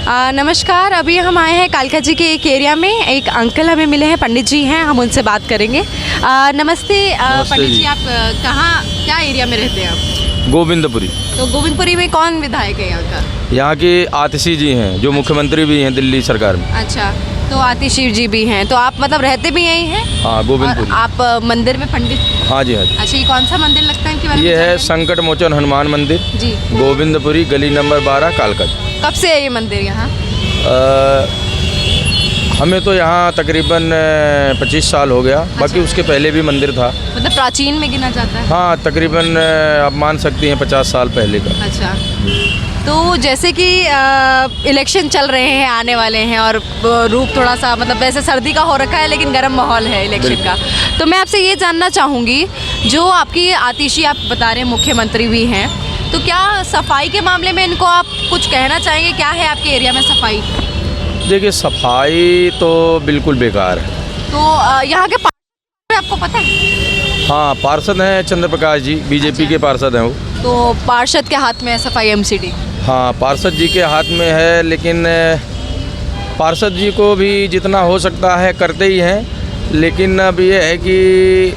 नमस्कार। अभी हम आए हैं कालका जी के एक एरिया में। एक अंकल हमें मिले हैं, पंडित जी हैं, हम उनसे बात करेंगे। नमस्ते पंडित जी, आप कहाँ, क्या एरिया में रहते हैं आप? गोविंदपुरी। तो गोविंदपुरी में कौन विधायक है यहाँ का? यहाँ की आतिशी जी हैं, जो मुख्यमंत्री भी हैं दिल्ली सरकार में। अच्छा, तो आतिशी जी भी हैं, तो आप मतलब रहते भी यहीं हैं? हाँ, गोविंदपुरी। आप मंदिर में पंडित? हाँ जी, हाँ जी। अच्छा, ये कौन सा मंदिर लगता है इनके बारे में? ये है संकट मोचन हनुमान मंदिर जी, गोविंदपुरी, गली नंबर 12, कालका। कब से है ये मंदिर यहाँ? हमें तो यहाँ तकरीबन 25 साल हो गया। बाकी उसके पहले भी मंदिर था। मतलब प्राचीन में गिना जाता है? हाँ, तकरीबन आप मान सकती हैं 50 साल पहले का। अच्छा, तो जैसे कि इलेक्शन चल रहे हैं, आने वाले हैं, और रूप थोड़ा सा मतलब वैसे सर्दी का हो रखा है लेकिन गर्म माहौल है इलेक्शन का। तो मैं आपसे ये जानना चाहूँगी, जो आपकी आतिशी आप बता रहे हैं मुख्यमंत्री भी हैं, तो क्या सफाई के मामले में इनको आप कुछ कहना चाहेंगे? क्या है आपके एरिया में सफाई? देखिए, सफाई तो बिल्कुल बेकार है। तो यहाँ के पार्षद आपको पता है? हाँ, पार्षद हैं चंद्र प्रकाश जी, बीजेपी के पार्षद हैं वो। तो पार्षद के हाथ में है सफाई एमसीडी? हाँ, पार्षद जी के हाथ में है, लेकिन पार्षद जी को भी जितना हो सकता है करते ही हैं। लेकिन अब ये है कि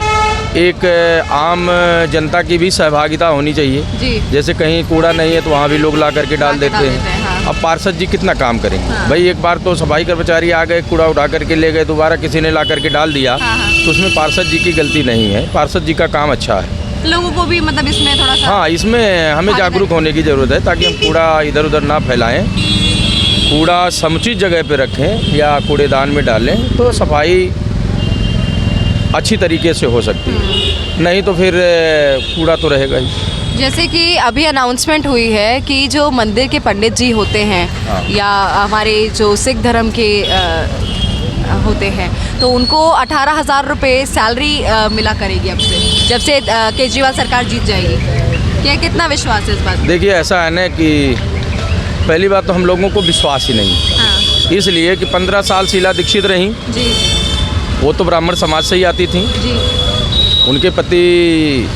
एक आम जनता की भी सहभागिता होनी चाहिए जी। जैसे कहीं कूड़ा नहीं है तो वहाँ भी लोग ला करके डाल देते हैं। हाँ। अब पार्षद जी कितना काम करेंगे? हाँ। भाई, एक बार तो सफाई कर्मचारी आ गए, कूड़ा उठा करके ले गए, दोबारा किसी ने ला करके डाल दिया। हाँ। तो उसमें पार्षद जी की गलती नहीं है, पार्षद जी का काम अच्छा है। लोगों को भी मतलब इसमें थोड़ा सा, हाँ, इसमें हमें जागरूक होने की ज़रूरत है, ताकि हम कूड़ा इधर उधर ना फैलाएं, कूड़ा समुचित जगह पे रखें या कूड़ेदान में डालें, तो सफाई अच्छी तरीके से हो सकती है। नहीं तो फिर कूड़ा तो रहेगा ही। जैसे कि अभी अनाउंसमेंट हुई है कि जो मंदिर के पंडित जी होते हैं, हाँ। या हमारे जो सिख धर्म के होते हैं, तो उनको 18,000 रुपये सैलरी मिला करेगी अब से, जब से केजरीवाल सरकार जीत जाएगी। क्या कितना विश्वास है इस बात? देखिए, ऐसा है ना कि पहली बात तो हम लोगों को विश्वास ही नहीं। हाँ। इसलिए कि 15 साल शीला दीक्षित रहीं, जी वो तो ब्राह्मण समाज से ही आती थी। जी। उनके पति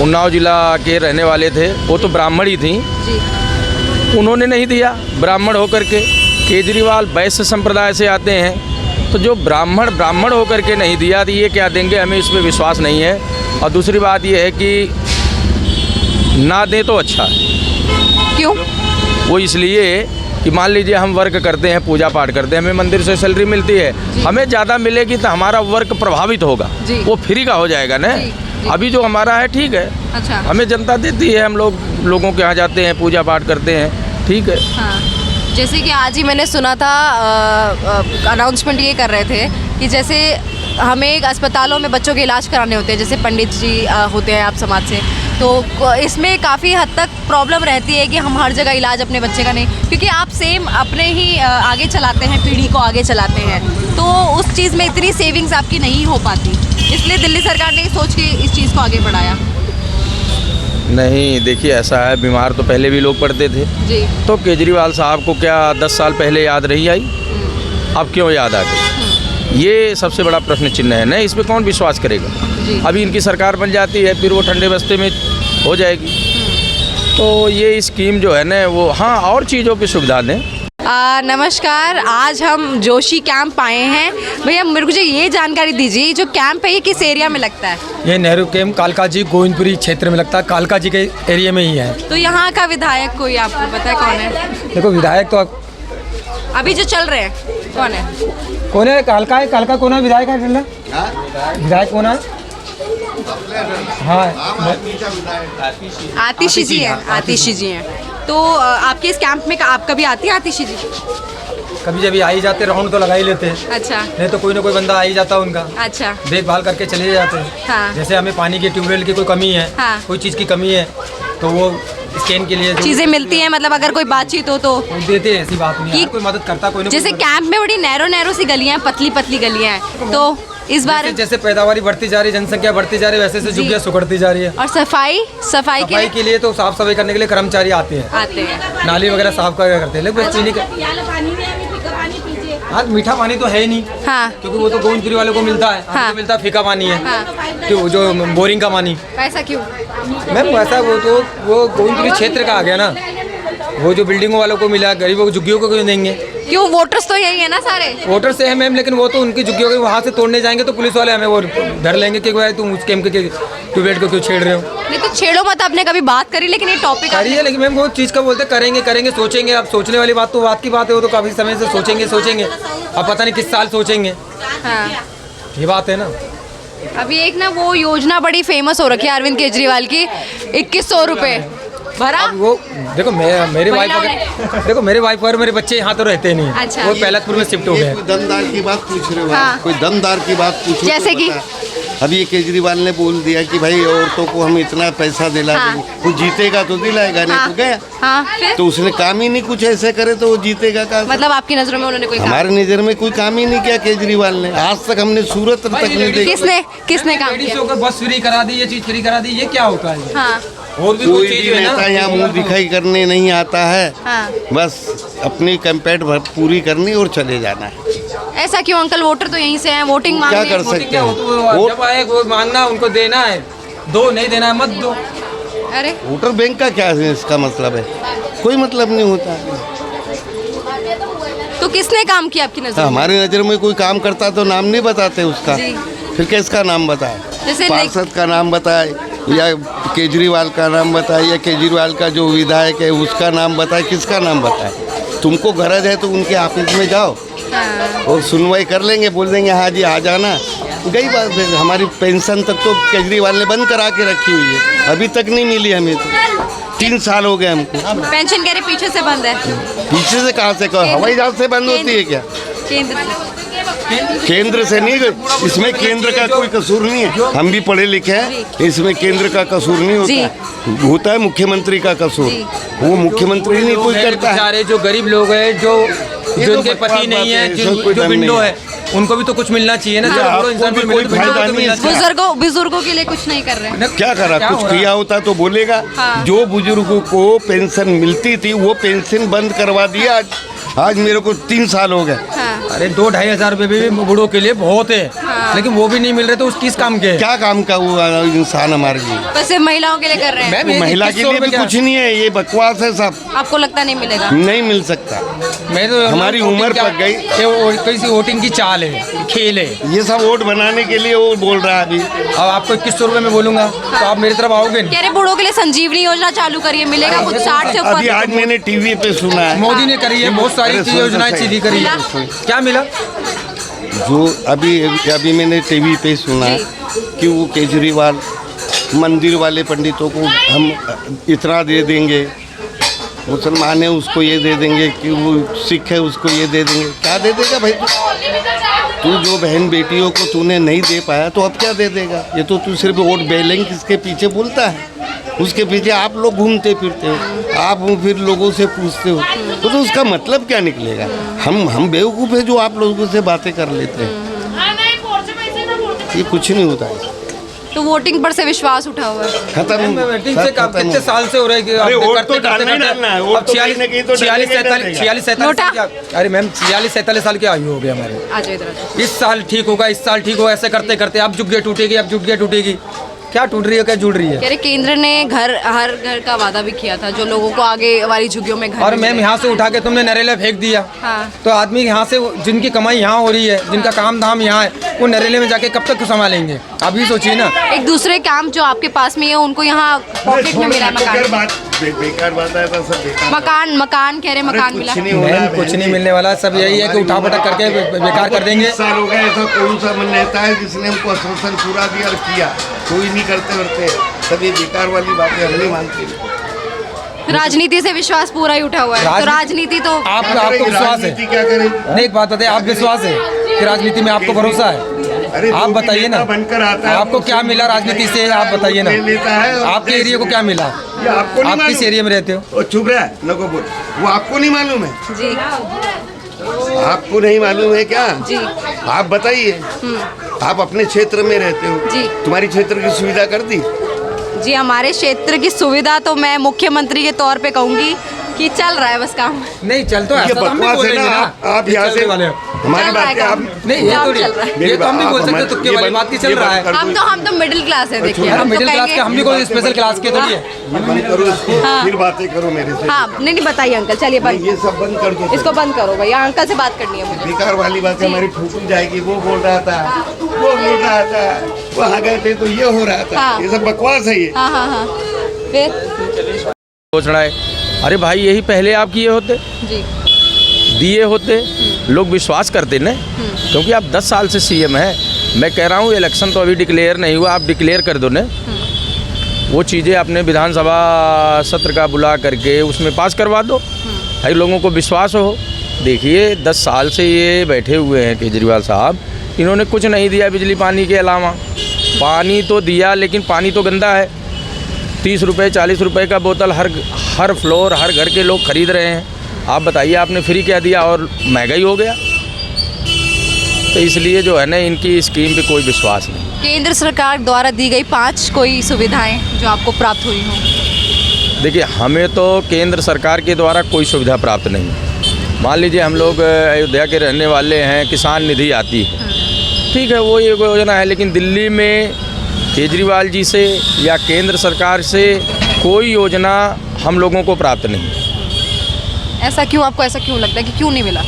उन्नाव जिला के रहने वाले थे, वो तो ब्राह्मण ही थी। जी। उन्होंने नहीं दिया ब्राह्मण होकर के। केजरीवाल वैश्य संप्रदाय से आते हैं, तो जो ब्राह्मण होकर के नहीं दिया, तो ये क्या देंगे? हमें इस पर विश्वास नहीं है। और दूसरी बात ये है कि ना दें तो अच्छा है। क्यों? वो इसलिए कि मान लीजिए हम वर्क करते हैं, पूजा पाठ करते हैं, हमें मंदिर से सैलरी मिलती है, हमें ज़्यादा मिलेगी तो हमारा वर्क प्रभावित होगा, वो फ्री का हो जाएगा ना। अभी जो हमारा है ठीक है। अच्छा। हमें जनता देती है, हम लोगों के यहाँ जाते हैं, पूजा पाठ करते हैं, ठीक है। हाँ। जैसे कि आज ही मैंने सुना था, अनाउंसमेंट ये कर रहे थे कि जैसे हमें एक अस्पतालों में बच्चों के इलाज कराने होते हैं, जैसे पंडित जी होते हैं आप समाज से, तो इसमें काफ़ी हद तक प्रॉब्लम रहती है कि हम हर जगह इलाज अपने बच्चे का नहीं, क्योंकि आप सेम अपने ही आगे चलाते हैं, पीढ़ी को आगे चलाते हैं, तो उस चीज़ में इतनी सेविंग्स आपकी नहीं हो पाती, इसलिए दिल्ली सरकार ने सोच के इस चीज़ को आगे बढ़ाया। नहीं, देखिए, ऐसा है, बीमार तो पहले भी लोग पड़ते थे जी। तो केजरीवाल साहब को क्या 10 साल पहले याद नहीं आई? अब क्यों याद आ गई? ये सबसे बड़ा प्रश्न चिन्ह है ना। इस पर कौन विश्वास करेगा? अभी इनकी सरकार बन जाती है, फिर वो ठंडे बस्ते में हो जाएगी। तो ये स्कीम जो है ना, वो हाँ, और चीज़ों की सुविधा दें। नमस्कार। आज हम जोशी कैंप आए हैं। भैया, मुझे ये जानकारी दीजिए, जो कैंप है ये किस एरिया में लगता है? ये नेहरू कैंप कालका जी गोविंदपुरी क्षेत्र में लगता है, कालका जी के एरिया में ही है। तो यहाँ का विधायक कोई आपको पता है कौन है? देखो, विधायक तो अभी जो चल रहे हैं कौन है? कौन है? कालका है। कालका कौन है विधायक है? विधायक कौन है? हाँ, आतिशी जी हैं। आतिशी जी हैं। तो आपके इस कैंप में आप कभी आती है आतिशी जी? कभी जब आ ही जाते, राउंड तो लगा ही लेते हैं। अच्छा। नहीं तो कोई ना कोई बंदा आ ही जाता उनका, अच्छा। देखभाल करके चले जाते हैं। हाँ। जैसे हमें पानी की ट्यूबवेल की कोई कमी है, हाँ। कोई चीज़ की कमी है, तो वो स्कैन के लिए चीज़ें मिलती हैं, मतलब अगर कोई बातचीत हो तो देते हैं। ऐसी बात नहीं है, कोई मदद करता कोई ना। जैसे कैंप में बड़ी नैरो सी गलियाँ, पतली पतली गलियाँ हैं, तो इस बार जैसे पैदावारी बढ़ती जा रही है, जनसंख्या बढ़ती जा रही है, वैसे झुग्गियाँ सुखड़ती जा रही है। और सफाई के लिए तो साफ सफाई करने के लिए कर्मचारी आते हैं, नाली वगैरह साफ करते हैं, लेकिन पीने का हाँ, मीठा पानी तो है ही नहीं। हाँ। क्योंकि वो तो गोविंदपुरी वालों को मिलता है। हाँ। तो मिलता है फीका पानी है। हाँ। तो जो बोरिंग का पानी। ऐसा क्यों? मैम, वैसा वो गोविंदपुरी क्षेत्र का आ गया ना। वो जो बिल्डिंगों वालों को मिला, गरीबों को झुग्गियों को क्यों देंगे? क्यों, वोटर्स तो यही है ना सारे। वोटर से है मैम, लेकिन वो तो उनकी झुग्गियों को वहाँ से तोड़ने जाएंगे तो पुलिस वाले हमें वो डर लेंगे कि भाई तुम उस कैंप के ट्यूबवेल को क्यों छेड़ रहे हो। नहीं तो छेड़ो मत, आपने कभी बात करी, लेकिन ये टॉपिक करिए, लेकिन मैम वो चीज़ का बोलते करेंगे सोचेंगे। अब सोचने वाली बात तो बात की बात है, वो तो काफ़ी समय से सोचेंगे। अब पता नहीं किस साल सोचेंगे, हाँ। ये बात है ना। अभी एक ना वो योजना बड़ी फेमस हो रखी है अरविंद केजरीवाल की, 2100 रुपए भरा। अब वो देखो मेरे वाइफ और मेरे बच्चे यहाँ तो रहते नहीं हैं। अच्छा। वो पहलापुर में शिफ्ट हो गए। कोई दमदार की बात पूछ रहे हो हाँ। आप? कोई दमदार की बात पूछो जैसे तो कि? बताएं। अभी ये केजरीवाल ने बोल दिया कि भाई औरतों को हम इतना पैसा दिला हाँ। देंगे, वो जीतेगा तो दिलाएगा, नहीं हाँ। तो गया। हाँ, फिर तो उसने काम ही नहीं कुछ ऐसे करे तो वो जीतेगा का? मतलब आपकी नजरों में उन्होंने कोई काम? हमारे नज़र में कोई काम ही नहीं किया केजरीवाल ने। आज तक हमने सूरत तक नहीं देखी। किसने काम किया? लेडीज़ों को बस फ्री करा दी, ये चीज़ फ्री करा दी, ये क्या होता है? हाँ और भी कोई चीज़ भी है ना। नेता यहाँ मुंह दिखाई करने नहीं आता है। हाँ। बस अपनी कैंपेन पूरी करनी और चले जाना है। ऐसा क्यों अंकल? वोटर तो यहीं से हैं, वोटिंग क्या मांगने। कर वोटिंग क्या सकते हो हैं? तो जब आए वो मांगना, उनको देना है, दो नहीं देना है मत दो। अरे वोटर बैंक का क्या है इसका मतलब है? कोई मतलब नहीं होता है। तो किसने काम किया आपकी नजर में? हमारी नज़र में कोई काम करता तो नाम नहीं बताते उसका। जी। फिर किसका नाम बताए? जैसे पार्षद का नाम बताए या केजरीवाल का नाम बताए या केजरीवाल का जो विधायक है उसका नाम बताए, किसका नाम बताए? तुमको गरज है तो उनके ऑफिस में जाओ हाँ। और सुनवाई कर लेंगे, बोल देंगे हाँ जी आ जाना, गई बात। फिर हमारी पेंशन तक तो केजरीवाल ने बंद करा के रखी हुई है, अभी तक नहीं मिली हमें तो। 3 साल हो गए हमको। पेंशन कह रहे पीछे से बंद है। पीछे से कहाँ से? हवाई जहाज से बंद होती है क्या? केंद्र से। केंद्र से नहीं, इसमें केंद्र का कोई कसूर नहीं है। हम भी पढ़े लिखे हैं, इसमें केंद्र का कसूर नहीं होता। होता है मुख्यमंत्री का कसूर। वो मुख्यमंत्री नहीं कोई करता है। बेचारे जो गरीब लोग हैं, जो जिनके पति नहीं है, जो विंडो है, उनको भी तो कुछ मिलना चाहिए ना। आपको भी कोई फायदा नहीं है। बुजुर्गों के लिए कुछ नहीं कर रहे हैं। क्या करा? कुछ किया होता तो बोलेगा। हाँ। जो बुजुर्गों को पेंशन मिलती थी वो पेंशन बंद करवा दिया। आज मेरे को 3 साल हो गए। हाँ। अरे 2-2.5 हजार रुपये भी बूढ़ों के लिए बहुत है। हाँ। लेकिन वो भी नहीं मिल रहे तो उस किस काम के? क्या काम का वो इंसान हमारे लिए? बस सिर्फ महिलाओं के लिए कर रहे हैं। मैम, ये महिला के 2100 लिए भी रुपये कुछ नहीं है, ये बकवास है सब। आपको लगता नहीं मिलेगा? नहीं मिल सकता। मैं तो हमारी उम्र पक गई। किसी वोटिंग की चाल है, खेल है। ये सब वोट बनाने के लिए वो बोल रहा है अभी। अब आपको 2100 रुपये में बोलूंगा तो आप मेरी तरफ आओगे नहीं? कह रहे बूढ़ों के लिए संजीवनी योजना चालू करिए, मिलेगा कुछ 60 से अभी ऊपर। आज मैंने टीवी पे सुना है, मोदी ने करी है, बहुत सारी अरे योजनाएं सुन, सीधी करी है। क्या मिला? जो अभी मैंने टीवी पे सुना है कि वो केजरीवाल मंदिर वाले पंडितों को हम इतना दे देंगे, मुसलमान है उसको ये दे देंगे, कि वो सिख है उसको ये दे देंगे। क्या दे देगा भाई? तू जो बहन बेटियों को तूने नहीं दे पाया तो अब क्या दे देगा? ये तो तू सिर्फ वोट बैंक किसके पीछे बोलता है, उसके पीछे आप लोग घूमते फिरते हो। आप फिर लोगों से पूछते हो तो उसका मतलब क्या निकलेगा? हम बेवकूफ़ है जो आप लोगों से बातें कर लेते हैं। ये कुछ नहीं होता है। तो वोटिंग पर से विश्वास उठा हुआ है। खत्म। कितने साल से हो रहा है? अरे वोट तो डालना ही डालना है। वोट तो कहीं ना कहीं तो डालना ही डालना है। 46-47 अरे मैम 46-47 साल की आयु हो गई हमारे। आ जाओ इधर। इस साल ठीक होगा, इस साल ठीक होगा, ऐसे करते करते अब जुग्गिया टूटेगी, अब जुग्गिया टूटेगी। क्या टूट रही है, क्या जुड़ रही है? कह रहे केंद्र ने हर घर का वादा भी किया था, जो लोगों को आगे वाली झुग्गियों में घर और मिले। मैम यहाँ से उठा के तुमने नरेला फेंक दिया। हाँ। तो आदमी यहाँ से जिनकी कमाई यहाँ हो रही है, जिनका काम धाम यहाँ है, वो नरेले में जाके कब तक संभालेंगे? अभी सोचिए ना। एक दूसरे काम जो आपके पास में है उनको यहाँ पॉकेट में मिला मकान। बेकार बात है, सब बेकार। मकान कह रहे मकान मिला। मैम कुछ नहीं मिलने वाला, सब यही है कि उठा पटक करके बेकार कर देंगे। 20 साल हो गए, ऐसा कौन सा नेता है जिसने हमको आश्वासन पूरा दिया और किया? कोई नहीं करते सब ये बेकार वाली बातें हम नहीं मानते। राजनीति से विश्वास पूरा ही उठा हुआ है। तो राजनीति तो आपको विश्वास है? क्या करें? नहीं, एक बात बताइए, आप विश्वास है कि राजनीति में आपको भरोसा है? अरे आप बताइए ना, बनकर आता है, आपको क्या मिला राजनीति से? आप बताइए ना, आपके एरिया को क्या मिला? आपको नहीं आप किस मालूम? एरिया में रहते हो? चुप रहा नको बोल। वो आपको नहीं मालूम है? जी आपको नहीं मालूम है क्या? जी आप बताइए। आप अपने क्षेत्र में रहते हो जी। तुम्हारी क्षेत्र की सुविधा कर दी? जी, हमारे क्षेत्र की सुविधा तो मैं मुख्यमंत्री के तौर पे कहूँगी कि चल रहा है बस काम? नहीं चल तो ये ऐसा तो हम भी बकवास है बोलेंगे ना, ना। आप ये यहाँ चलने से वाले हो। हमारी चल रहा है बातें आप काम। नहीं ये काम थोड़ी चल रहा है। ये तो हम भी बोल सकते तुक्के वाली बात की चल रहा है। हम तो मिडिल क्लास है, देखिए हम तो मिडिल क्लास के कहेंगे। हम भी कोई स्पेशल क्लास के थोड़ी है। ये बंद करो इसको, फिर बातें करो मेरे से। हाँ नहीं बताइए अंकल, चलिए बंद, ये सब बंद कर दो। इसको बंद करो भैया, अंकल से बात करनी है मुझे। बेकार वाली बात है, हमारी फूक जाएगी। वो बोल रहा था, वो बोल रहा था, वहाँ गए थे तो ये हो रहा था। हाँ। ये सब बकवास है ये। हाँ फिर सोचना है, अरे भाई यही पहले आप किए होते, जी दिए होते, लोग विश्वास करते न, क्योंकि आप 10 साल से सीएम हैं। मैं कह रहा हूँ इलेक्शन तो अभी डिक्लेयर नहीं हुआ, आप डिक्लेयर कर दो न। वो चीज़ें अपने विधानसभा सत्र का बुला करके उसमें पास करवा दो, भाई लोगों को विश्वास हो। देखिए 10 साल से ये बैठे हुए हैं केजरीवाल साहब, इन्होंने कुछ नहीं दिया बिजली पानी के अलावा। पानी तो दिया लेकिन पानी तो गंदा है। 30 रुपये 40 रुपये का बोतल हर फ्लोर हर घर के लोग खरीद रहे हैं। आप बताइए आपने फ्री क्या दिया, और महंगाई हो गया। तो इसलिए जो है ना इनकी स्कीम पे कोई विश्वास नहीं। केंद्र सरकार द्वारा दी गई 5 कोई सुविधाएं जो आपको प्राप्त हुई हों? देखिए हमें तो केंद्र सरकार के द्वारा कोई सुविधा प्राप्त नहीं। मान लीजिए हम लोग अयोध्या के रहने वाले हैं, किसान निधि आती है, ठीक है वो एक योजना है, लेकिन दिल्ली में केजरीवाल जी से या केंद्र सरकार से कोई योजना हम लोगों को प्राप्त नहीं। ऐसा क्यों, आपको ऐसा क्यों लगता है कि क्यों नहीं मिला?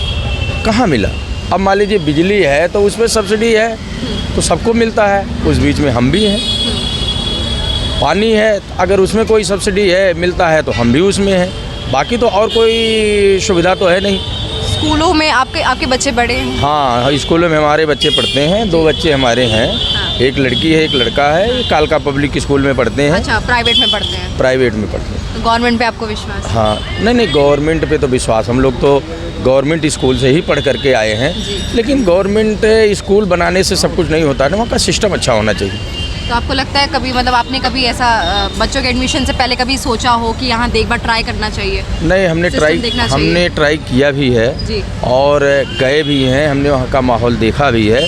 कहाँ मिला? अब मान लीजिए बिजली है तो उसमें सब्सिडी है तो सबको मिलता है, उस बीच में हम भी हैं। पानी है अगर उसमें कोई सब्सिडी है मिलता है तो हम भी उसमें हैं, बाकी तो और कोई सुविधा तो है नहीं। स्कूलों में आपके बच्चे बड़े हैं? हाँ स्कूलों में हमारे बच्चे पढ़ते हैं, 2 बच्चे हमारे हैं, एक लड़की है एक लड़का है। ये कालका पब्लिक स्कूल में पढ़ते हैं। अच्छा प्राइवेट में पढ़ते हैं? प्राइवेट में पढ़ते हैं। तो गवर्नमेंट पे आपको विश्वास है? हाँ नहीं गवर्नमेंट पे तो विश्वास, हम लोग तो गवर्नमेंट स्कूल से ही पढ़ करके आए हैं। लेकिन गवर्नमेंट स्कूल बनाने से सब कुछ नहीं होता है ना, वहाँ का सिस्टम अच्छा होना चाहिए। तो आपको लगता है कभी मतलब आपने कभी ऐसा बच्चों के एडमिशन से पहले कभी सोचा हो कि यहाँ एक बार ट्राई करना चाहिए? नहीं हमने ट्राई किया भी है जी। और गए भी हैं, हमने वहाँ का माहौल देखा भी है।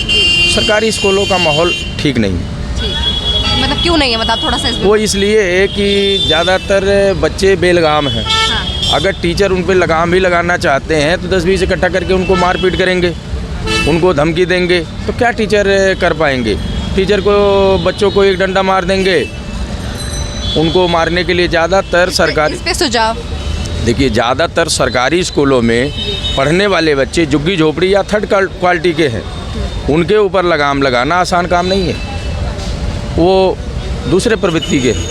सरकारी स्कूलों का माहौल ठीक नहीं है। ठीक, मतलब क्यों नहीं है, मतलब थोड़ा सा वो इसलिए है कि ज़्यादातर बच्चे बेलगाम हैं। हाँ। अगर टीचर उन पर लगाम भी लगाना चाहते हैं तो 10-20 इकट्ठा करके उनको मारपीट करेंगे, उनको धमकी देंगे, तो क्या टीचर कर पाएंगे? टीचर को बच्चों को एक डंडा मार देंगे। उनको मारने के लिए ज़्यादातर सरकारी, इस पे सुझाव देखिए ज़्यादातर सरकारी स्कूलों में पढ़ने वाले बच्चे झुग्गी झोपड़ी या थर्ड क्वालिटी के हैं, उनके ऊपर लगाम लगाना आसान काम नहीं है। वो दूसरे प्रवृत्ति के हैं,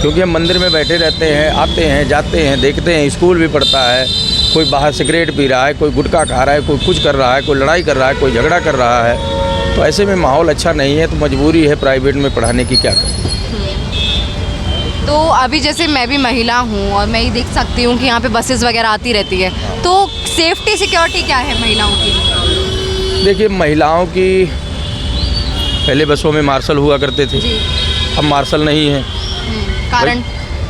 क्योंकि हम मंदिर में बैठे रहते हैं, आते हैं जाते हैं देखते हैं, स्कूल भी पढ़ता है, कोई बाहर सिगरेट पी रहा है, कोई गुटखा खा रहा है, कोई कुछ कर रहा है, कोई लड़ाई कर रहा है, कोई झगड़ा कर रहा है। तो ऐसे में माहौल अच्छा नहीं है, तो मजबूरी है प्राइवेट में पढ़ाने की, क्या करें। तो अभी जैसे मैं भी महिला हूँ और मैं ही देख सकती हूँ कि यहाँ पे बसेस वगैरह आती रहती है, तो सेफ्टी सिक्योरिटी क्या है महिलाओं की? देखिए महिलाओं की पहले बसों में मार्शल हुआ करते थे, अब मार्शल नहीं है।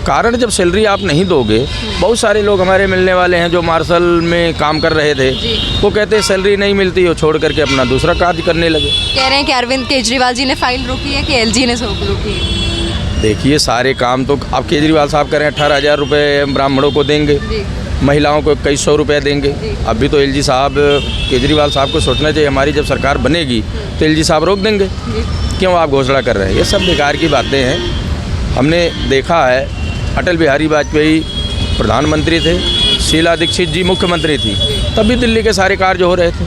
कारण जब सैलरी आप नहीं दोगे, बहुत सारे लोग हमारे मिलने वाले हैं जो मार्शल में काम कर रहे थे, वो कहते हैं सैलरी नहीं मिलती, वो छोड़ करके अपना दूसरा कार्य करने लगे। कह रहे हैं कि अरविंद केजरीवाल जी ने फाइल रोकी है कि एलजी ने रोकी है? देखिए सारे काम तो अब केजरीवाल साहब करें, 18,000 रुपये ब्राह्मणों को देंगे, महिलाओं को 2100 रुपये देंगे। अभी तो एलजी साहब, केजरीवाल साहब को सोचना चाहिए हमारी जब सरकार बनेगी तो एलजी साहब रोक देंगे। क्यों आप घोषणा कर रहे हैं? ये सब बेकार की बातें हैं। हमने देखा है अटल बिहारी वाजपेयी प्रधानमंत्री थे, शीला दीक्षित जी मुख्यमंत्री थी, तभी दिल्ली के सारे कार्य हो रहे थे,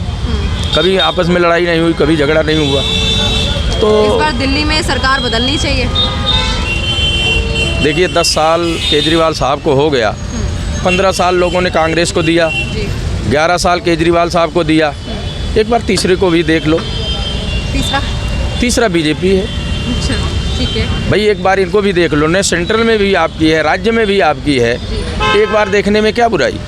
कभी आपस में लड़ाई नहीं हुई, कभी झगड़ा नहीं हुआ। तो इस बार दिल्ली में सरकार बदलनी चाहिए। देखिए 10 साल केजरीवाल साहब को हो गया, 15 साल लोगों ने कांग्रेस को दिया, 11 साल केजरीवाल साहब को दिया, एक बार तीसरे को भी देख लो। तीसरा बीजेपी है। अच्छा ठीक है भाई, एक बार इनको भी देख लो ना, सेंट्रल में भी आपकी है, राज्य में भी आपकी है, एक बार देखने में क्या बुराई?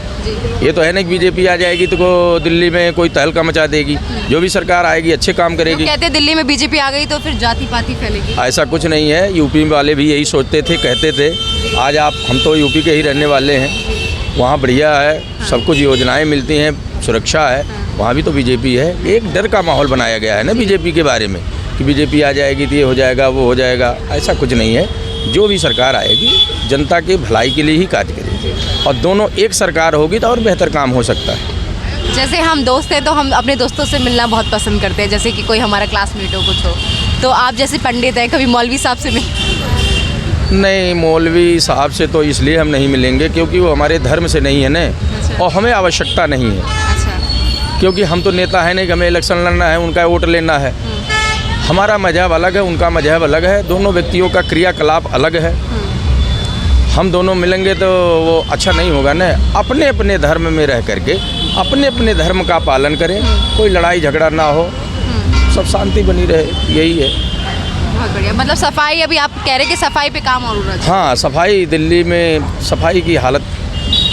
ये तो है ना कि बीजेपी आ जाएगी तो दिल्ली में कोई तहलका मचा देगी, जो भी सरकार आएगी अच्छे काम करेगी। कहते हैं दिल्ली में बीजेपी आ गई तो फिर जाति पाति फैलेगी। ऐसा कुछ नहीं है, यूपी वाले भी यही सोचते थे, कहते थे। आज हम तो यूपी के ही रहने वाले हैं, वहाँ बढ़िया है, सब कुछ योजनाएं मिलती हैं, सुरक्षा है, वहाँ भी तो बीजेपी है। एक डर का माहौल बनाया गया है ना बीजेपी के बारे में कि बीजेपी आ जाएगी तो ये हो जाएगा वो हो जाएगा, ऐसा कुछ नहीं है। जो भी सरकार आएगी जनता की भलाई के लिए ही कार्य करेगी, और दोनों एक सरकार होगी तो और बेहतर काम हो सकता है। जैसे हम दोस्त हैं तो हम अपने दोस्तों से मिलना बहुत पसंद करते हैं, जैसे कि कोई हमारा क्लासमेट हो कुछ हो, तो आप जैसे पंडित हैं कभी मौलवी साहब से मिल? नहीं, मौलवी साहब से तो इसलिए हम नहीं मिलेंगे क्योंकि वो हमारे धर्म से नहीं है ना, और हमें आवश्यकता नहीं है। अच्छा। क्योंकि हम तो नेता है नहीं कि हमें इलेक्शन लड़ना है, उनका वोट लेना है। हमारा मजहब अलग है, उनका मजहब अलग है, दोनों व्यक्तियों का क्रियाकलाप अलग है। हम दोनों मिलेंगे तो वो अच्छा नहीं होगा ना। अपने अपने धर्म में रह करके अपने अपने धर्म का पालन करें, कोई लड़ाई झगड़ा ना हो, सब शांति बनी रहे, यही है। बहुत बढ़िया। मतलब सफाई, अभी आप कह रहे हैं कि सफाई पे काम और होना चाहिए। हाँ, सफाई दिल्ली में सफाई की हालत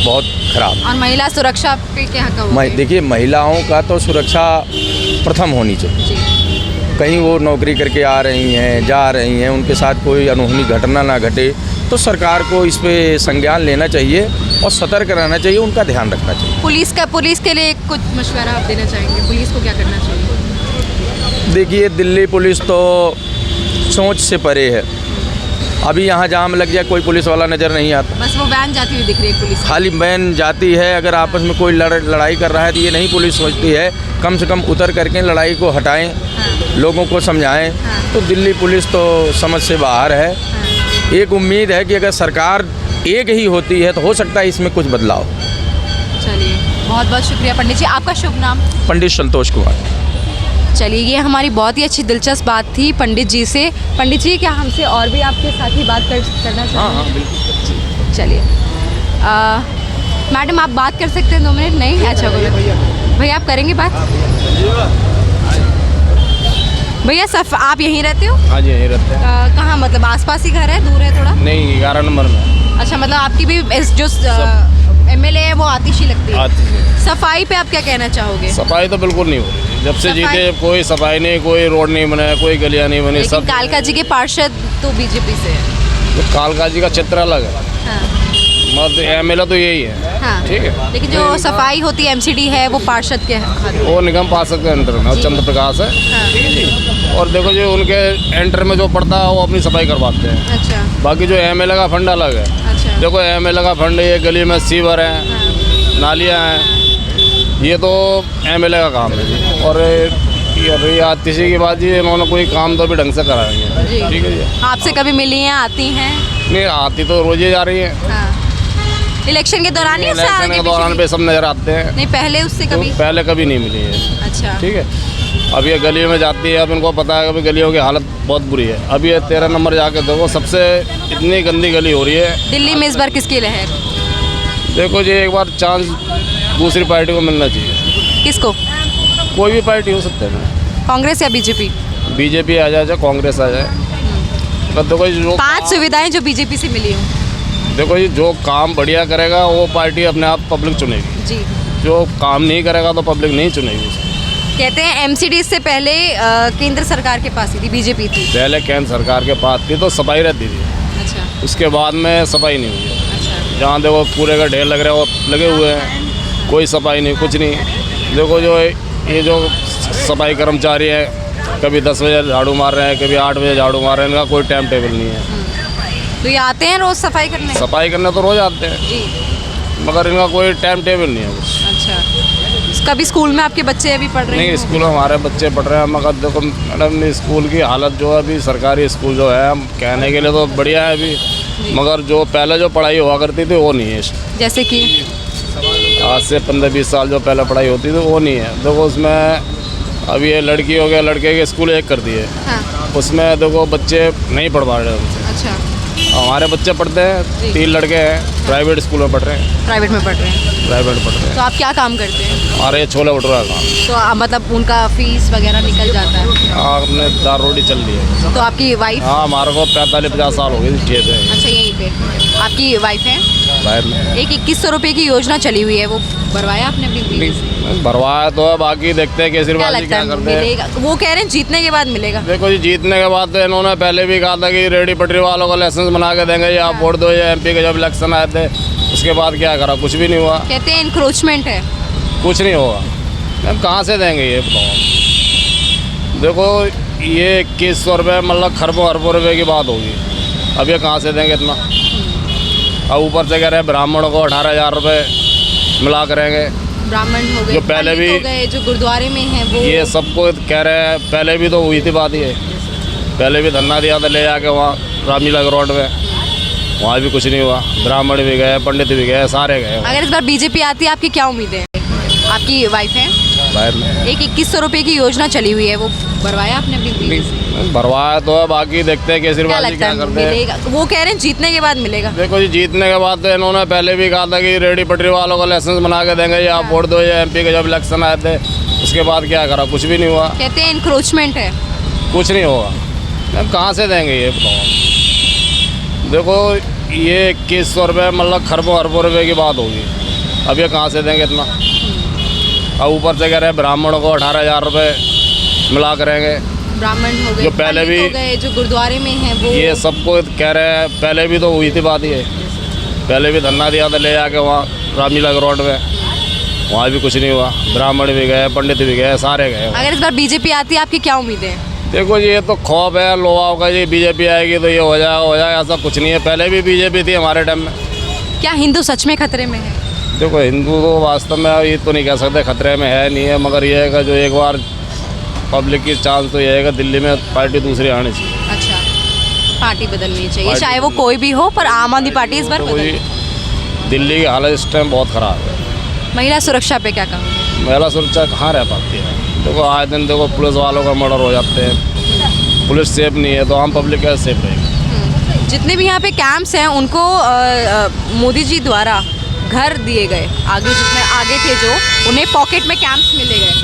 बहुत ख़राब। और महिला सुरक्षा पे क्या कहोगे? देखिए, महिलाओं का तो सुरक्षा प्रथम होनी चाहिए। जी। कहीं वो नौकरी करके आ रही हैं, जा रही हैं, उनके साथ कोई अनहोनी घटना ना घटे, तो सरकार को इस पे संज्ञान लेना चाहिए और सतर्क रहना चाहिए, उनका ध्यान रखना चाहिए। पुलिस के लिए कुछ मशवरा आप देना चाहेंगे? पुलिस को क्या करना चाहिए? देखिए, दिल्ली पुलिस तो सोच से परे है। अभी यहाँ जाम लग जाए, कोई पुलिस वाला नज़र नहीं आता, बस वो वैन जाती हुई दिख रही है पुलिस। खाली वैन जाती है। अगर आपस में कोई लड़ाई कर रहा है तो ये नहीं पुलिस सोचती है कम से कम उतर करके लड़ाई को हटाएं, लोगों को समझाएं। तो दिल्ली पुलिस तो समझ से बाहर है। एक उम्मीद है कि अगर सरकार एक ही होती है तो हो सकता है इसमें कुछ बदलाव। चलिए, बहुत बहुत शुक्रिया पंडित जी। आपका शुभ नाम? पंडित संतोष कुमार। चलिए, ये हमारी बहुत ही अच्छी दिलचस्प बात थी पंडित जी से। पंडित जी, क्या हमसे और भी आपके साथ ही बात करना चाहेंगे? हाँ, बिल्कुल। चलिए, मैडम आप बात कर सकते हैं 2 मिनट? नहीं? अच्छा, बोलो भैया, आप करेंगे बात? भैया आप यहीं रहते हो? हाँ जी, यहीं रहते हैं। कहाँ, मतलब आसपास ही घर है, दूर है थोड़ा? नहीं, 11 नंबर में। अच्छा, मतलब आपकी भी जो MLA है वो आतिशी लगती है। सफाई पे आप क्या कहना चाहोगे? सफाई तो बिल्कुल नहीं हो रही, जब से सफाई- जीते कोई सफाई नहीं, कोई रोड नहीं बना, कोई गलियाँ नहीं बनी। लेकिन सब कालका जी के पार्षद तो बीजेपी से है। तो कालका जी का चित्र अलग है, हाँ, मतलब MLA तो यही है। हाँ। ठीक है, लेकिन जो सफाई होती है MCD है वो पार्षद के हाथ में। वो निगम पार्षद के अंडर में, और चंद्र प्रकाश है। हाँ। ठीक है जी। और देखो जो उनके एंटर में जो पड़ता है वो अपनी सफाई करवाते हैं। अच्छा, बाकी जो MLA का फंड अलग है। अच्छा। देखो MLA का फंड, ये गली में सीवर है, नालियाँ हैं, ये तो MLA का काम है जी। और ये आतिशी की बात जी, इन्होंने कोई काम तो भी ढंग से करा नहीं है। जी। ठीक है जी। आपसे कभी मिली हैं, आती हैं? नहीं, आती तो रोज ही जा रही है। हाँ। इलेक्शन के दौरान ही उससे इलेक्शन आगे के दौरान पीछे? पे सब नजर आते हैं। नहीं, पहले उससे तो कभी? पहले कभी नहीं मिली है। अच्छा। ठीक है, अब ये गली में जाती है, अब इनको पता है कि अभी गलियों की हालत बहुत बुरी है। अब ये 13 नंबर जाके देखो, सबसे इतनी गंदी गली हो रही है। दिल्ली में इस बार किसकी लहर? देखो जी, एक बार चांस दूसरी पार्टी को मिलना चाहिए। किसको? कोई भी पार्टी हो सकता है ना, कांग्रेस या बीजेपी? बीजेपी आ जाए, चाहे कांग्रेस आ जाए। तो देखो जी, जो 5 सुविधाएं जो बीजेपी से मिली हूँ। देखो जी, जो काम बढ़िया करेगा वो पार्टी अपने आप पब्लिक चुनेगी। जी। जो काम नहीं करेगा तो पब्लिक नहीं चुनेगी उसे। कहते हैं MCD इससे पहले केंद्र सरकार के पास ही थी, बीजेपी थी। पहले केंद्र सरकार के पास थी तो सफाई रहती थी, अच्छा, उसके बाद में सफाई नहीं हुई है। अच्छा। जहाँ देखो कूड़े का ढेर लग रहा है, वो लगे हुए हैं, कोई सफाई नहीं, कुछ नहीं। देखो जो ये जो सफाई कर्मचारी है, कभी 10 बजे झाड़ू मार रहे हैं, कभी 8 बजे झाड़ू मार रहे हैं, इनका कोई टाइम टेबल नहीं है। तो ये आते हैं रोज सफाई करने? सफाई करने तो रोज आते हैं, जी। मगर इनका कोई टाइम टेबल नहीं है कुछ। अच्छा। कभी स्कूल में आपके बच्चे अभी पढ़ रहे हैं? नहीं, स्कूल में हमारे बच्चे पढ़ रहे हैं, मगर देखो मैडम, स्कूल की हालत जो है अभी, सरकारी स्कूल जो है, हम कहने के लिए तो बढ़िया है अभी, मगर जो पहले जो पढ़ाई हुआ करती थी वो नहीं है। जैसे कि आज से 15-20 साल जो पहले पढ़ाई होती थी वो नहीं है। देखो उसमें अब ये लड़की हो गया, लड़के के स्कूल एक कर दिए, हाँ। उसमें देखो बच्चे नहीं पढ़ पा रहे उनसे। अच्छा, हमारे बच्चे पढ़ते हैं, 3 लड़के हैं, प्राइवेट स्कूल में पढ़ रहे हैं। प्राइवेट में पढ़ रहे हैं? प्राइवेट पढ़ रहे हैं। तो आप क्या काम करते हैं? हमारे छोले भटूरा का काम। तो मतलब उनका फीस वगैरह निकल जाता है? हाँ, हमने दाल रोटी चल रही है। तो आपकी वाइफ? हाँ, हमारे को 45-50 साल हो गए किए थे। अच्छा, यहीं पे आपकी वाइफ है? बाहर में एक 2100 रुपये की योजना चली हुई है, वो भरवाया आपने अपनी बीवी से? भरवाया तो है, बाकी देखते हैं क्या केजरीवाल जी लगता क्या है करते हैं। मिलेगा? वो कह रहे हैं जीतने के बाद मिलेगा। देखो जी, जीतने के बाद तो इन्होंने पहले भी कहा था कि रेडी पटरी वालों को लाइसेंस बना के देंगे, या आप वोट दो, या MP के जब इलेक्शन आए थे उसके बाद क्या करा, कुछ भी नहीं हुआ। कहते हैं इंक्रोचमेंट है। कुछ नहीं होगा मैम, कहाँ से देंगे ये बताओ। देखो ये 2100 रुपये मतलब खरबों अरबों रुपये की बात होगी। अब ये कहाँ से देंगे इतना। अब ऊपर से कह रहे हैं ब्राह्मणों को 18,000 रुपये मिला करेंगे। ब्राह्मण हो गए, जो पहले पंडित भी- हो गए, जो गुरुद्वारे में हैं वो ये सबको कह रहे हैं, पहले भी तो हुई थी बात ये। पहले भी धरना दिया था ले जाके वहाँ रामलीला ग्राउंड में, वहाँ भी कुछ नहीं हुआ। ब्राह्मण भी गए, पंडित भी गए, सारे गए अगर इस बार बीजेपी आती है आपकी क्या उम्मीदें हैं? आपकी वाइफ है, बाहर में। एक 2100 रुपये की योजना चली हुई है, वो भरवाया आपने अपनी बीवी से? भरवाया तो है, बाकी देखते हैं क्या केजरीवाल जी लगता क्या है करते हैं। मिलेगा? वो कह रहे हैं जीतने के बाद मिलेगा। देखो जी, जीतने के बाद तो इन्होंने पहले भी कहा था कि रेडी पटरी वालों को लाइसेंस बना के देंगे, या आप वोट दो, या एमपी के जब इलेक्शन आए थे उसके बाद क्या करा, कुछ भी नहीं हुआ, कहते हैं इंक्रोचमेंट है। कुछ नहीं होगा। अब कहाँ से देंगे ये बताओ। देखो ये 2100 रुपये मतलब खरबों अरबों रुपये की बात होगी। अब ये कहाँ से देंगे इतना। अब ऊपर से कह रहे हैं ब्राह्मणों को 18,000 रुपये मिला करेंगे। ब्राह्मण हो गए, जो पहले पंडित भी- हो गए, जो गुरुद्वारे में हैं वो ये सबको कह रहे हैं, पहले भी तो हुई थी बात ये। पहले भी धरना दिया था ले जाके वहाँ रामलीला ग्राउंड में, वहाँ भी कुछ नहीं हुआ। ब्राह्मण भी गए, पंडित भी गए, सारे गए। अगर इस बार बीजेपी आती है आपकी क्या उम्मीदें हैं? देखो जी, ये तो खौफ है लोगों का जी, बीजेपी आएगी तो ये हो जाए, ऐसा कुछ नहीं है। पहले भी बीजेपी थी हमारे टाइम में। क्या हिंदू सच में खतरे में है? देखो हिंदू तो वास्तव में ये तो नहीं कह सकते खतरे में है नहीं है, मगर ये है कि जो एक बार पब्लिक की चांस तो ये है कि दिल्ली में पार्टी दूसरी आनी चाहिए। अच्छा, पार्टी बदलनी चाहिए, पार्टी चाहे वो कोई भी हो, पर आम आदमी पार्टी इस बार देखो बदले। जी, दिल्ली की हालत इस टाइम बहुत ख़राब है। महिला सुरक्षा पे क्या कहोगे? महिला सुरक्षा कहाँ रह पाती है। देखो आए दिन देखो पुलिस वालों का मर्डर हो जाते हैं, पुलिस सेफ नहीं है तो आम पब्लिक कैसे सेफ रहेगी। जितने भी यहाँ पे कैंप्स हैं उनको मोदी जी द्वारा घर दिए गए, आगे जितने आगे थे जो उन्हें पॉकेट में कैंप्स मिले गए,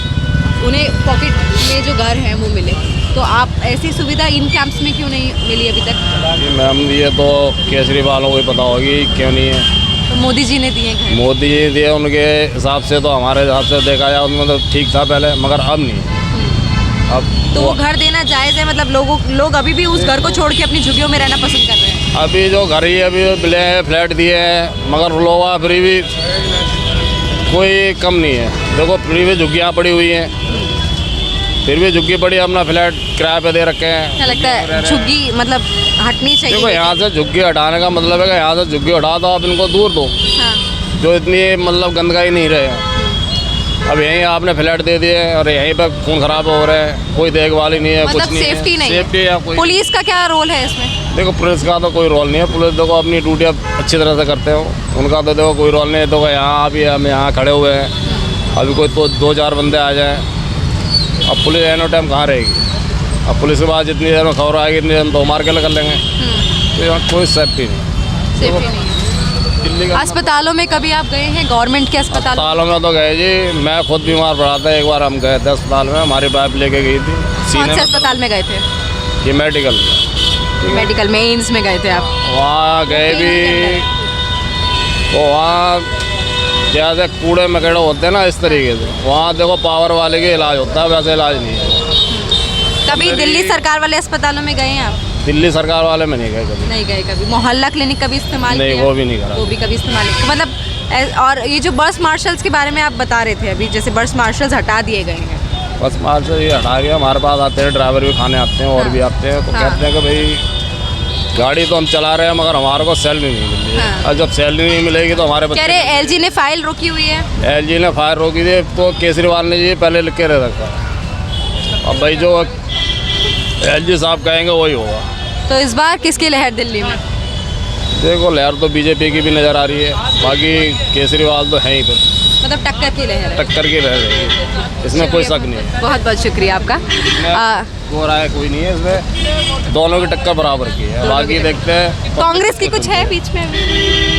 उन्हें पॉकेट में जो घर हैं वो मिले। तो आप ऐसी सुविधा इन कैंप्स में क्यों नहीं मिली अभी तक? जी मैम, ये तो केजरीवालों को ही पता होगी क्यों नहीं है। तो मोदी जी ने दिए घर। मोदी जी दिए, उनके हिसाब से तो हमारे हिसाब से देखा जाए उनमें तो ठीक था पहले, मगर अब नहीं। अब तो वो घर देना जायज़ है, मतलब लोग अभी भी उस घर को छोड़ के अपनी झुग्गियों में रहना पसंद कर रहे हैं। अभी जो घर ही अभी मिले हैं, फ्लैट दिए हैं, मगर लोग फिर भी कोई कम नहीं है। देखो फिर भी झुग्गियाँ पड़ी हुई हैं, फिर भी झुग्गी पड़ी, अपना फ्लैट किराए पे दे रखे हैं। क्या लगता है झुग्गी मतलब हटनी चाहिए? देखो यहाँ से झुग्गी हटाने का मतलब है कि यहाँ से झुग्गी हटा दो, आप इनको दूर दो, हाँ। जो इतनी मतलब गंदगाई नहीं रहे। अब यहीं आपने फ्लैट दे दिए और यहीं पर खून खराब हो रहे हैं, कोई देखभाल ही नहीं है, मतलब कुछ नहीं सेफ्टी है। नहीं सेफ्टी या कोई पुलिस का क्या रोल है इसमें? देखो पुलिस का तो कोई रोल नहीं है। पुलिस देखो अपनी ड्यूटी अब अच्छी तरह से करते हो, उनका तो देखो कोई रोल नहीं है। देखो यहाँ अभी हम यहाँ खड़े हुए हैं, अभी कोई तो 2-4 बंदे आ जाएं, अब पुलिस एनो टाइम कहाँ रहेगी। अब पुलिस के बाद जितनी देर में खबर आएगी इतनी देर तो मार के कर लेंगे। तो यहाँ कोई सेफ्टी नहीं। सेफ्टी नहीं है। दिल्ली का अस्पतालों में कभी आप गए हैं गवर्नमेंट के अस्पतालों? अस्पतालों में तो गए जी, मैं खुद बीमार पड़ा था। एक बार हम गए थे अस्पताल में, हमारी पाइप लेके गई थी कौन सीने से में। अस्पताल में गए थे? ये मेडिकल में, मेडिकल में, एम्स में गए थे आप? वहाँ गए भी तो वहाँ जैसे कूड़े मकड़े होते हैं ना, इस तरीके से वहाँ देखो पावर वाले के इलाज होता है, वैसे इलाज नहीं है। कभी दिल्ली सरकार वाले अस्पतालों में गए हैं आप? दिल्ली सरकार वाले में नहीं गए कभी। नहीं गए कभी? मोहल्ला क्लिनिक कभी इस्तेमाल नहीं, किया? वो भी नहीं करा। वो भी कभी इस्तेमाल नहीं, मतलब और ये जो बस मार्शल्स के बारे में आप बता रहे थे अभी, जैसे बस मार्शल्स हटा दिए गए हैं, बस मार से ये हटा गया। हमारे पास आते हैं ड्राइवर भी, खाने आते हैं और हाँ। भी आते हैं, तो हाँ। कहते हैं कि भाई गाड़ी तो हम चला रहे हैं मगर हमारे को सैलरी नहीं मिल रही है। हाँ। और जब सैलरी नहीं मिलेगी तो हमारे कह बच्चे रहे एलजी ने फाइल रोकी हुई है। एलजी ने फायर रोकी थी, तो केजरीवाल ने जी पहले लिख के रख रखा है। अब भाई जो एलजी साहब कहेंगे वही होगा। तो इस बार किसकी लहर दिल्ली में? देखो लहर तो बीजेपी की भी नज़र आ रही है, बाकी केजरीवाल तो है ही, पर मतलब टक्कर की लहर है? टक्कर की लहर है, इसमें कोई शक नहीं है। बहुत बहुत शुक्रिया आपका। वो राय कोई नहीं है इसमें, दोनों की टक्कर बराबर की है। बाकी देखते हैं कांग्रेस की कुछ है बीच में?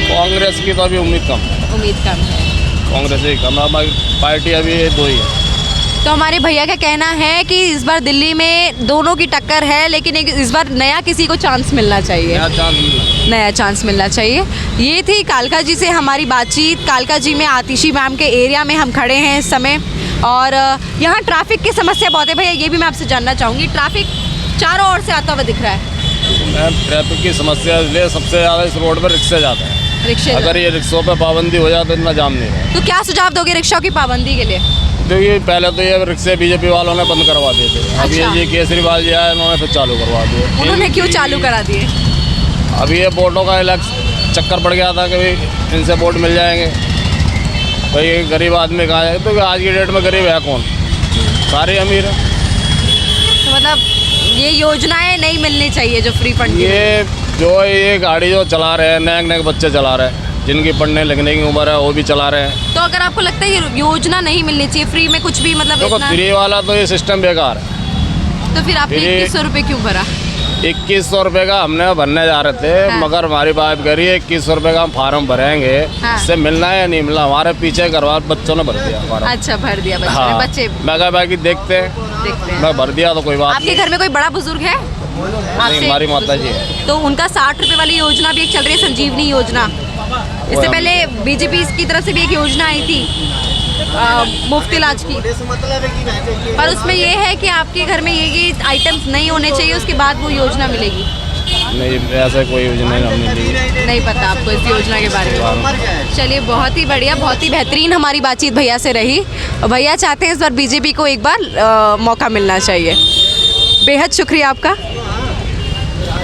कांग्रेस की तो अभी उम्मीद कम है, उम्मीद कम है। कांग्रेस ही कम है, हमारी पार्टी अभी ये 2 ही है। तो हमारे भैया का कहना है कि इस बार दिल्ली में दोनों की टक्कर है, लेकिन इस बार नया किसी को चांस मिलना चाहिए, नया चांस मिलना। नया चांस मिलना चाहिए। ये थी कालका जी से हमारी बातचीत। कालका जी में आतिशी मैम के एरिया में हम खड़े हैं इस समय, और यहाँ ट्रैफिक की समस्या बहुत है। भैया ये भी मैं आपसे जानना चाहूँगी, ट्रैफिक चारों ओर से आता हुआ दिख रहा है। मैम ट्रैफिक की समस्या इसलिए सबसे ज़्यादा इस रोड पर रिक्शे जाते हैं। रिक्शे अगर ये रिक्शों पर पाबंदी हो जाए तो इतना जाम नहीं है। तो क्या सुझाव दोगे रिक्शा की पाबंदी के लिए? देखिए पहले तो ये रिक्शे बीजेपी वालों ने बंद करवा दिए थे, अब अच्छा। ये केजरीवाल जी आए, उन्होंने फिर चालू करवा दिए। उन्होंने क्यों चालू करा दिए? अभी ये वोटों का अलग चक्कर पड़ गया था कि भाई इनसे वोट मिल जाएंगे, भाई ये गरीब आदमी कहाँ है, तो आज की डेट में गरीब है कौन, सारे अमीर हैं। तो मतलब ये योजनाएं नहीं मिलनी चाहिए जो फ्री फंड ये जो ये गाड़ी जो चला रहे हैं, नए नए बच्चे चला रहे हैं, जिनकी पढ़ने लिखने की उम्र है वो भी चला रहे हैं। तो अगर आपको लगता है ये योजना नहीं मिलनी चाहिए, फ्री में कुछ भी मतलब देखो इतना, फ्री वाला तो ये सिस्टम बेकार है। तो फिर आपने फ्री- 2100 रुपये क्यों भरा? 2100 रुपये का हमने भरने जा रहे थे, हाँ। मगर हमारी बात करिए 2100 रुपये का हम फार्म भरेंगे, हाँ। इससे मिलना है या नहीं मिलना, हमारे पीछे करवा बच्चों ने भर दिया फार्म। अच्छा, भर दिया बच्चों ने, हाँ बच्चे मैं कहा भाई कि देखते हैं, देखते हैं। मैं भर दिया तो कोई बात आपके नहीं। घर में कोई बड़ा बुजुर्ग है? नहीं, हमारी माता जी है। तो उनका 60 रुपए वाली योजना भी एक चल रही है, संजीवनी योजना। इससे हम- पहले बीजेपी की तरफ से भी एक योजना आई थी मुफ्त इलाज की, पर उसमें ये है कि आपके घर में ये आइटम्स नहीं होने चाहिए, उसके बाद वो योजना मिलेगी। नहीं, ऐसा कोई योजना हमने ली। नहीं पता आपको इस योजना के बारे में। चलिए, बहुत ही बढ़िया, बहुत ही बेहतरीन हमारी बातचीत भैया से रही। भैया चाहते हैं इस बार बीजेपी को एक बार मौका मिलना चाहिए। बेहद शुक्रिया आपका।